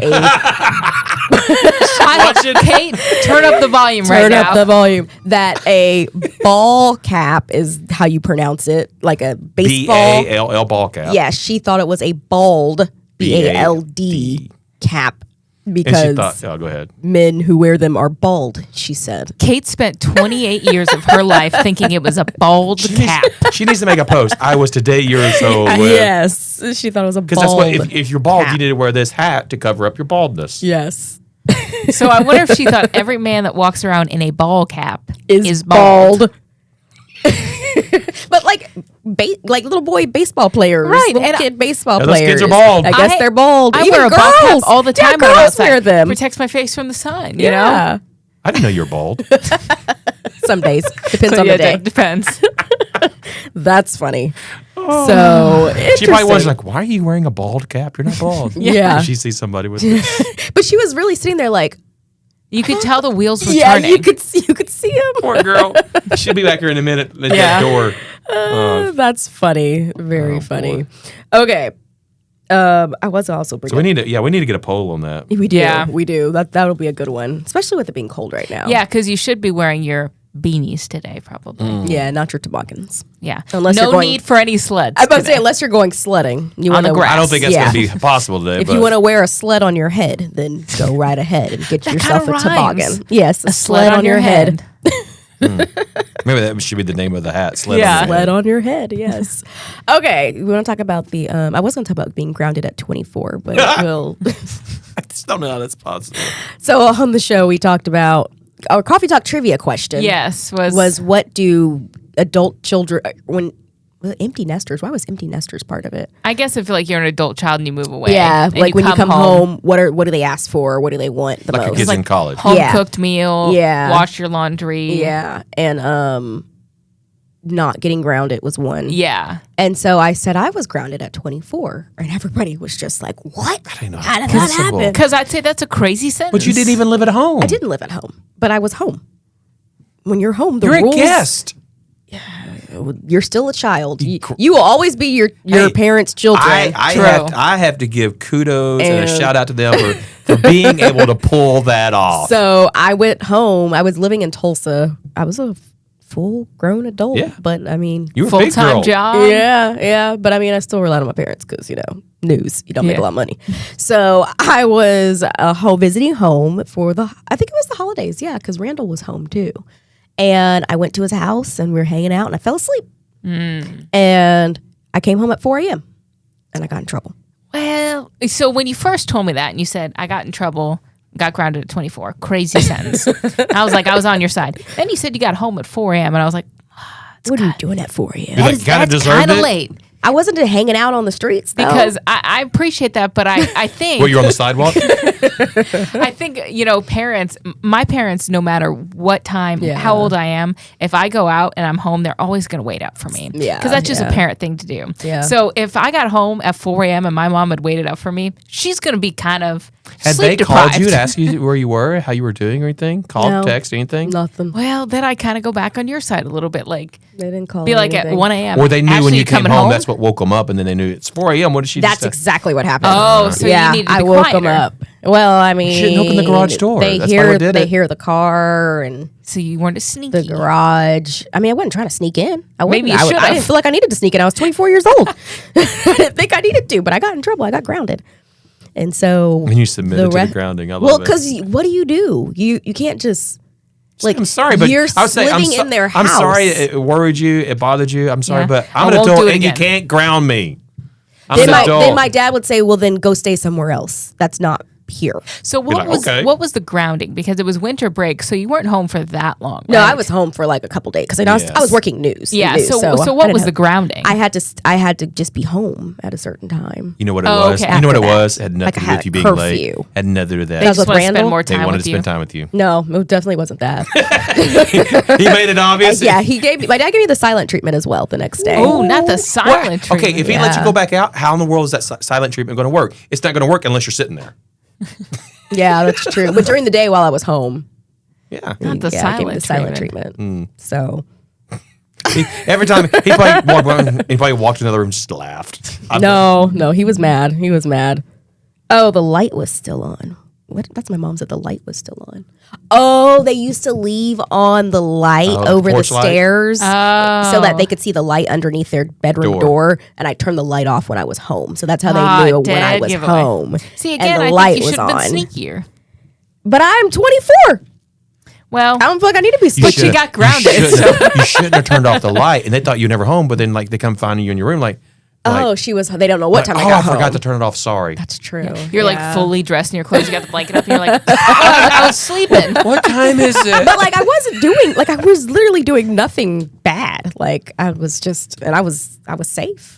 Kate, turn up the volume right turn now. up the volume. That a ball cap is how you pronounce it, like a baseball. BALL ball cap. Yeah, she thought it was a bald BALD cap And because she thought, go ahead. men who wear them are bald. She said. Kate spent 28 years of her life thinking it was a bald cap. She needs to make a post. I was today years old. Yes, she thought it was a Because that's bald. what, if you're bald, cap. you need to wear this hat to cover up your baldness. Yes, So I wonder if she thought every man that walks around in a ball cap is bald. bald. But like little boy baseball players, Right, Little and kid baseball Yeah, those players. kids are bald. I guess they're bald. I Even wear a ball cap girls. all the time Yeah, when I'm girls outside. wear them. Protects my face from the sun, you Yeah, I didn't know you were bald. some days depends know? on Yeah, the day. it depends. That's funny. So She probably was interesting. like, why are you wearing a bald cap? You're not bald. Yeah. And she sees somebody with this. But she was really sitting there like, You could tell the wheels were yeah, turning. you could see him. Poor girl. She'll be back here in a minute at that door. That's funny. Very funny. Okay. I was also So bringing. we need to get a poll on that. We do. Yeah. We do. That'll be a good one, especially with it being cold right now. Yeah, because you should be wearing your beanies today, probably. Yeah, not your toboggans. Yeah. Unless no you're going- need for any sleds. I was about to today. say, unless you're going sledding, you On want the grass. I don't think that's Yeah. going to be possible today. If but you want to wear a sled on your head, then go right ahead and get That yourself a kinda toboggan. rhymes. Yes, a sled on your head. maybe that should be the name of the hat. Sled Yeah. on the Sled head. on your head, yes. Okay, we want to talk about the. I was going to talk about being grounded at 24, but we'll. I just don't know how that's possible. So on the show, we talked about our coffee talk trivia question. Yes. Was what do adult children empty nesters? Why was empty nesters part of it? I guess I feel like you're an adult child and you move away. Yeah, and like when you come home, what do they ask for? What do they want the Like your most? kids in college. home Yeah. cooked meal. Yeah. Wash your laundry. Yeah, and not getting grounded was one. Yeah. And so I said I was grounded at 24, and everybody was just like, "What? I didn't know How how did that possible. happen?" Because I'd say that's a crazy sentence. But you didn't even live at home. I didn't live at home, but I was home. When you're home, the You're rules. a guest. You're still a child. You will always be your Hey, parents' children. I have to give kudos and a And- shout out to them for being able to pull that off. So I went home. I was living in Tulsa. I was a full-grown adult. Yeah. But I mean, You were a full big time girl. job. yeah. But I mean, I still relied on my parents because news. You don't make a Yeah. lot of money. So I was visiting home for I think it was the holidays. Yeah, because Randall was home too, and I went to his house and we were hanging out and I fell asleep. And I came home at 4 a.m. and I got in trouble. Well, so when you first told me that and you said, I got in trouble, got grounded at 24, crazy sentence. I was like, I was on your side. Then you said you got home at 4 a.m. and I was like, What are you doing at 4 a.m.? You're like, gotta that's deserve kind of it? late. I wasn't hanging out on the streets though. Because I appreciate that, but I think Were you on the sidewalk? I think, parents, my parents, no matter what time, Yeah. how old I am, if I go out and I'm home, they're always going to wait up for me. Yeah, Because that's just yeah. a parent thing to do. Yeah. So if I got home at 4 a.m. and my mom had waited up for me, she's going to be kind of Had sleep they called deprived. you to ask you where you were, how you were doing, or anything? Called, No. text, anything? Nothing. Well, then I kind of go back on your side a little bit, like They didn't call. be me like at anything. 1 a.m. Or they knew when Ashley, you came coming home, that's what woke them up, and then they knew it's 4 a.m. What did she That's just exactly what happened. Oh, so you yeah, needed to I be woke them quieter. up. Well, I mean, shouldn't open the garage door. They That's why we hear did they it. hear the car and So you weren't sneaky. the garage. I mean, I wasn't trying to sneak in. I wouldn't. Maybe you I should've. didn't feel like I needed to sneak in. I was 24 years old. I didn't think I needed to, but I got in trouble. I got grounded, and so And you submitted to re- the grounding. I love well, it. because what do? You can't just like. I'm sorry, but you're I would say living in their house. I'm sorry it worried you, it bothered you. I'm sorry, Yeah. but I I'm an won't adult do it and you again. can't ground me. I'm Then an my, adult. then my dad would say, "Well, then go stay somewhere else. That's not here." So what like, was okay. what was the grounding? Because it was winter break, so you weren't home for that long. No, right? I was home for like a couple days because I Yes. was working news. Yeah. news, So I what didn't was the have- grounding? I had to just be home at a certain time. You know what it Oh, was? okay. You know what it After that. was? It had nothing Like to I do had with a you being late. curfew. Had nothing to do with They that. That was just with want to spend Randall? more They time wanted with to you. spend time with you. No, it definitely wasn't that. He made it obvious. Yeah, my dad gave me the silent treatment as well the next day. Oh, not the What? silent treatment. Okay, if he lets you Yeah. go back out, how in the world is that silent treatment going to work? It's not going to work unless you're sitting there. Yeah, that's true. But during the day while I was home, Yeah. Not the yeah, I gave me the silent treatment. treatment. So Every time he probably walked in another room and just laughed. no, he was mad. He was mad. Oh, the light was still on. What? That's my mom said the light was still on. Oh, they used to leave on the light Oh, the over the porch light? stairs so that Oh. they could see the light underneath their bedroom Door. door. And I turned the light off when I was home. So that's how Ah, they knew when I dead was giveaway. home. See, and again, the I light think you was should have been on. sneakier. But I'm 24. Well, I don't feel like I need to be but sneaky. you got grounded. You shouldn't have turned off the light, and they thought you were never home. But then, like, they come finding you in your room, like, Oh, she was. They don't know what time I oh, got I home. forgot to turn it off. Sorry. That's true. You're Yeah. like fully dressed in your clothes. You got the blanket up, and you're like, oh, I was sleeping. What time is it? But like I wasn't doing like I was literally doing nothing bad. Like I was just and I was safe.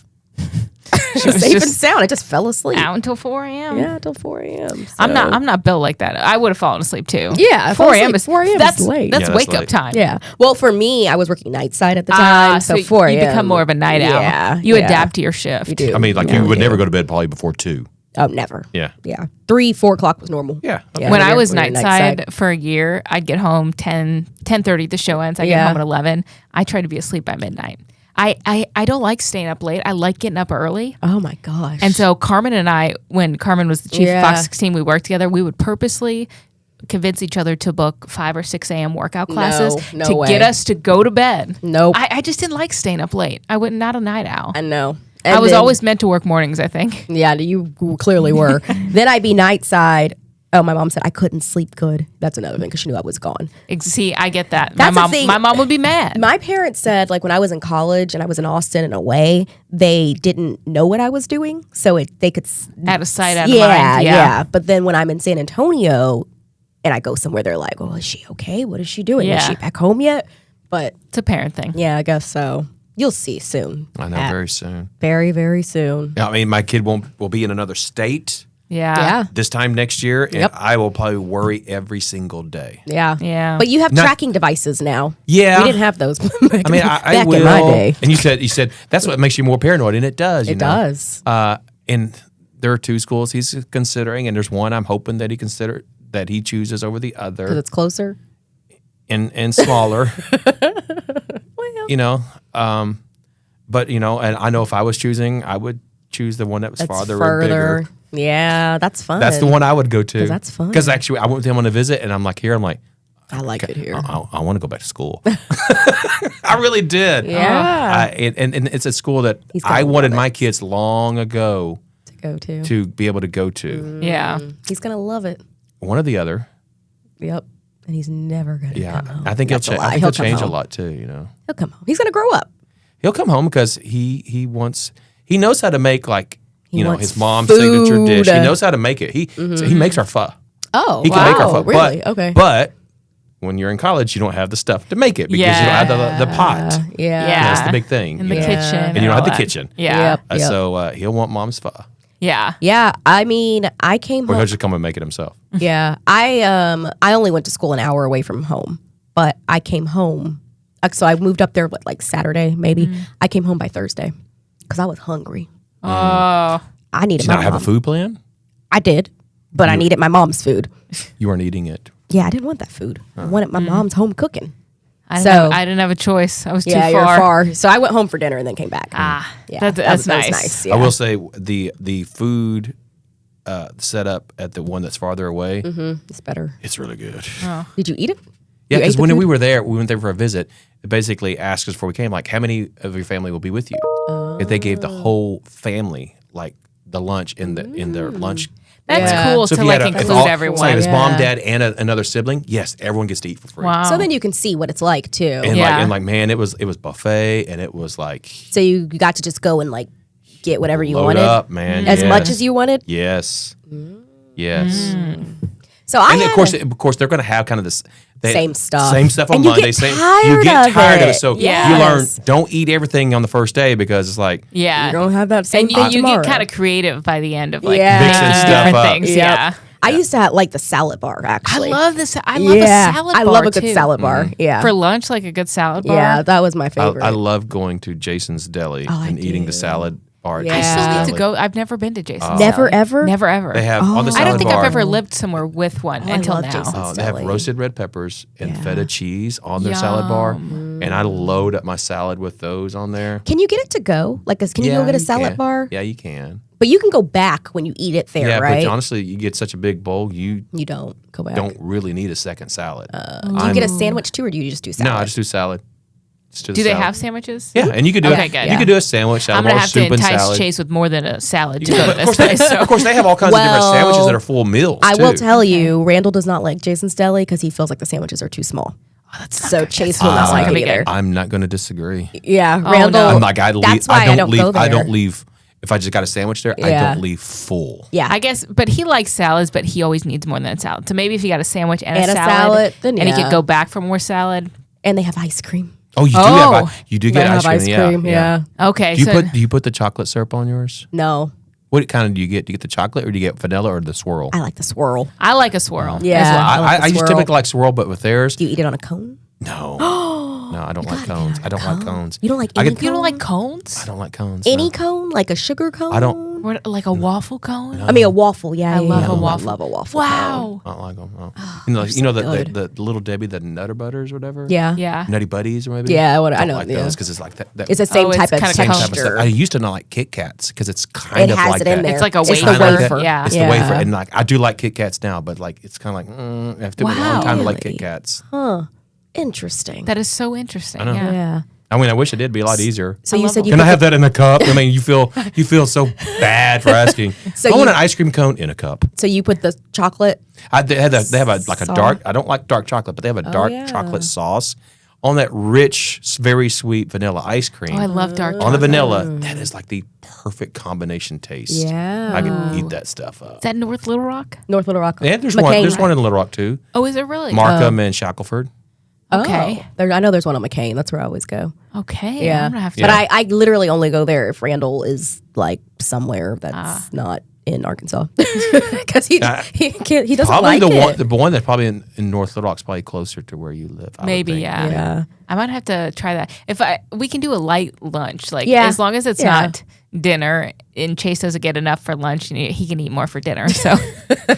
She was Safe and just sound. I just fell asleep. out until 4 a.m. Yeah, till 4 a.m. I'm not built like that. I would have fallen asleep too. Yeah, I fell 4 a.m. asleep. is 4 a.m. is that's late. That's Yeah, that's wake up late. time. Yeah. Well, for me, I was working night side at the time, so 4 you a.m. become more of a night owl. Yeah, You yeah. adapt to your shift. You do. I mean, like, Yeah, you would do. never go to bed probably before 2. Oh, never. Yeah. Yeah. 3, 4 o'clock was normal. Yeah. Yeah, When we I were- was we were night side for a year, I'd get home 10:30. The show ends. I get Yeah. home at 11. I try to be asleep by midnight. I don't like staying up late. I like getting up early. Oh my gosh. And so Carmen and I, when Carmen was the chief Yeah. of Fox 16, we worked together. We would purposely convince each other to book 5 or 6 a.m. workout classes no to way. get us to go to bed. Nope. I just didn't like staying up late. I would not a night owl. I know. I And was then- always meant to work mornings, I think. Yeah, you clearly were. Then I'd be night side. Oh, my mom said I couldn't sleep good. That's another thing because she knew I was gone. See, I get that. That's the thing. My mom would be mad. My parents said, like, when I was in college and I was in Austin and away, they didn't know what I was doing. So they could. Out of sight, out of Yeah, mind. yeah. But then when I'm in San Antonio and I go somewhere, they're like, oh, is she okay? What is she doing? Is Yeah. she back home yet? But It's a parent thing. yeah, I guess so. You'll see soon. I know, very soon. Very, very soon. I mean, my kid will be in another state Yeah. Yeah. this time next year, and Yep. I will probably worry every single day. Yeah. Yeah. But you have Not- tracking devices now. Yeah. We didn't have those back, I mean, I back will. in my day. And you said that's what makes you more paranoid, and it does. You It know? does. And there are 2 schools he's considering, and there's one I'm hoping that he chooses over the Because other, it's closer. and smaller. You know, but you know, and I know if I was choosing, I would choose the one that was That's farther and further. bigger. Yeah, that's fun. That's the one I would go to. 'Cause that's fun. Because actually, I went with him on a visit, and I'm like, I'm like, I like it here. I want to go back to school. I really did. Yeah. And it's a school that He's gonna I wanted love my it. kids long ago To go to. to be able to go to. Yeah. He's gonna love it. One or the other. Yep. And he's never gonna Yeah, come home. I think That's a he'll lie. he'll come change a home. lot too. You know, He'll come home. He's gonna grow up. he'll come home because he knows how to make like wants his mom's signature dish. He food. knows how to make it. So he makes our pho. Oh, He can make our wow. pho. Really? But, Okay. But when you're in college, you don't have the stuff to make it because you don't have the pot. Yeah. That's the big thing. In the you know? kitchen. And you don't have all the that. kitchen. Yeah. Yep. So he'll want mom's pho. Yeah. Yeah. I mean, I came Or home. he'll just come and make it himself. Yeah. I only went to school an hour away from home, but I came home. So I moved up there like Saturday, maybe. I came home by Thursday because I was hungry. Oh. I needed Did you my not have a mom. food plan? I did, but I needed my mom's food. You weren't eating it. Yeah, I didn't want that food. I wanted my mom's home cooking. I didn't, So- have, I didn't have a choice. I was Yeah, too you're far. far. So I went home for dinner and then came back. Yeah. that That's was nice. nice. I Yeah. will say the food setup at the one that's farther away, It's better. it's really good. Did you eat it? Yeah, You ate because the when food? we were there, we went there for a visit. It basically asked us before we came, like, how many of your family will be with you? If they gave the whole family like the lunch in their lunch. That's Yeah. cool So if to you like had include if all- everyone. Say his mom, Yeah. dad, and another sibling, yes, everyone gets to eat for free. Wow. So then you can see what it's like too. And Yeah. like man, it was buffet, and it was like So you got to just go and like get whatever you load wanted up, man, as yes. much as you wanted. Yes, yes. So I And had of course, they're going to have kind of this Same stuff. Same stuff on And you Monday. get same. tired You get of tired of it. it. So Yes. you learn don't eat everything on the first day because it's like Yeah. you don't have that same and thing you tomorrow. get kind of creative by the end of like Yeah. Mixing making stuff different up. things. Yep. Yeah. I used to like the salad bar I actually. love this. I love yeah. a salad I bar love a good too. salad bar. Yeah. For lunch, like a good salad bar. yeah, that was my favorite. I love going to Jason's Deli I and eating the do. salad bar. at Yeah. I Jason's still need Deli. to go. I've never been to Jason's. Never Deli. ever? Never ever. They have on the I salad don't think bar. I've ever lived somewhere with one I until love now. Jason's. They have Deli. roasted red peppers and Yeah. feta cheese on their salad bar, and I load up my salad with those on there. Can you get it to go? Like, can you go get a salad can. bar? Yeah, you can. But you can go back when you eat it there, Yeah, right? but honestly, you get such a big bowl, you you don't go back. don't really need a second salad. Do you get a sandwich too, or do you just do salad? No, I just do salad. Just Do they salad. have sandwiches? Yeah, and you could do Okay, good. you could do a sandwich, salad I'm gonna bar, have to soup and entice salad. Chase with more than a salad to Yeah, go but to this place. So. of course, they have all kinds of different sandwiches Well, that are full meals. I will too. tell you, Randall does not like Jason's Deli because he feels like the sandwiches are too small. So Chase will not like gonna it be good. either. I'm not going to disagree. Yeah, Oh, Randall. no. I'm like I leave. That's why I don't leave. go there. I don't leave. If I just got a sandwich there, I Yeah. don't leave full. Yeah, I guess, but he likes salads, but he always needs more than a salad. So maybe if you got a sandwich and And a a salad, salad, then and he yeah. could go back for more salad. and they have ice cream. Oh, you do Oh. have you do get They ice have cream. Yeah. Okay, Do you so do you put the chocolate syrup on yours? No, What kind of do you get? Do you get the chocolate or do you get vanilla or the swirl? I like the swirl. I like a swirl. Yeah. as well. I like the I used swirl. to typically like swirl, but with theirs, Do you eat it on a cone? no, no, I don't like cones. I don't like cones. You don't like I any get- You don't cone? like cones? I don't like cones. Any no. cone, like a sugar cone? I don't. What, like a waffle cone? I mean, a waffle. Yeah, I yeah, love yeah. a waffle. I love a waffle. Wow. I don't like them. No. they're so good. the little Debbie, the Nutter Butters, or whatever. Yeah, Yeah. Nutty Buddies, or maybe. Yeah, what- I Don't know, like yeah. those because it's like that. It's the same Oh, it's type of kinda same type of texture. stuff. I used to not like Kit Kats because it's kind It of has like it in that. there. It's like a It's the wafer. wafer. Yeah. It's Yeah. the wafer, and like I do like Kit Kats now, but like it's kind of like it took me a long Wow. time to like Really? Kit Kats. Interesting. That is so interesting. know. Yeah. yeah. I mean, I wish it did be a lot easier. So you said you Can I put have that in a cup? I mean, you feel so bad for asking. So I want you- an ice cream cone in a cup. so you put the chocolate. They have a like a Sauce. dark. I don't like dark chocolate, but they have a dark yeah. chocolate sauce on that rich, very sweet vanilla ice cream. Oh, I love dark on the chocolate. vanilla. That is like the perfect combination taste. Yeah. I can eat that stuff up. Is that North Little Rock? North Little Rock. Yeah, there's McCain. one. There's one in Little Rock too. Oh, is it really? Markham and Shackleford. Okay. I know there's one on McCain. That's where I always go. Okay. Yeah. I'm gonna have to. But I literally only go there if Randall is like somewhere that's not in Arkansas because he doesn't Probably like it. the one that's probably in North Little Rock's probably closer to where you live. I would Maybe, think. yeah. Yeah. I might have to try that. We can do a light lunch, like Yeah. as long as it's Yeah. not dinner. And Chase doesn't get enough for lunch, and he can eat more for dinner. So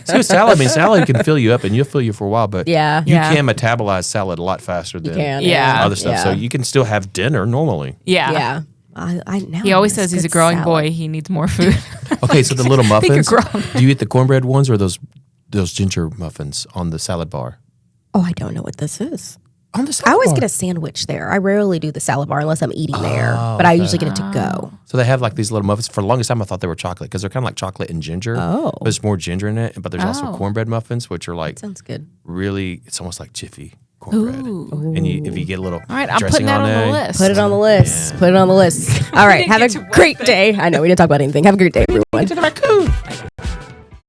So salad, I mean, salad can fill you up and you'll fill you for a while, but Yeah. you Yeah. can metabolize salad a lot faster than can, yeah. other stuff. Yeah. So you can still have dinner normally. yeah. Yeah. Now He I always miss says he's a good growing salad. boy. He needs more food. Okay, so the little muffins. grown. Do you eat the cornbread ones or those ginger muffins on the salad bar? Oh, I don't know what this is. On the salad I always bar. get a sandwich there. I rarely do the salad bar unless I'm eating there, but I usually get it to go. So they have like these little muffins. For the longest time, I thought they were chocolate because they're kind of like chocolate and ginger. Oh. But there's more ginger in it. But there's also Oh. cornbread muffins, which are like Sounds good. really, it's almost like Jiffy cornbread. Ooh. And if you get a little All right, I'm dressing putting that on there, the list. Put it on the list. Put it on the list. All right. Have a great day. I know we didn't talk about anything. Have a great day, everyone. to the raccoon.